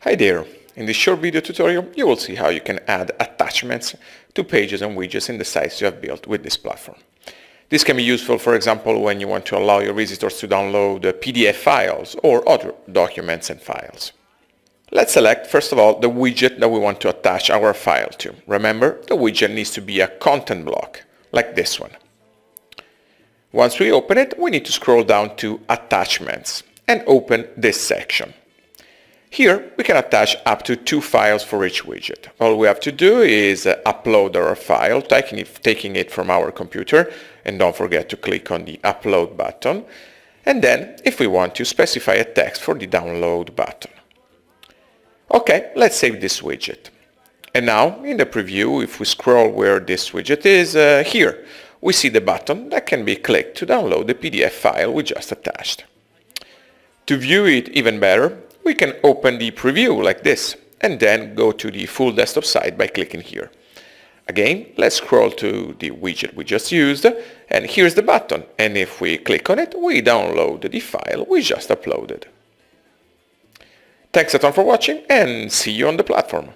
Hi there! In this short video tutorial you will see how you can add attachments to pages and widgets in the sites you have built with this platform. This can be useful, for example, when you want to allow your visitors to download PDF files or other documents and files. Let's select first of all the widget that we want to attach our file to. Remember, the widget needs to be a content block, like this one. Once we open it, we need to scroll down to Attachments and open this section. Here we can attach up to 2 files for each widget. All we have to do is upload our file, taking it from our computer, and don't forget to click on the Upload button. And then, if we want to, specify a text for the Download button. Okay, let's save this widget. And now, in the preview, if we scroll where this widget is, here, we see the button that can be clicked to download the PDF file we just attached. To view it even better, we can open the preview like this, and then go to the full desktop site by clicking here. Again, let's scroll to the widget we just used, and here's the button, and if we click on it, we download the file we just uploaded. Thanks a ton for watching, and see you on the platform.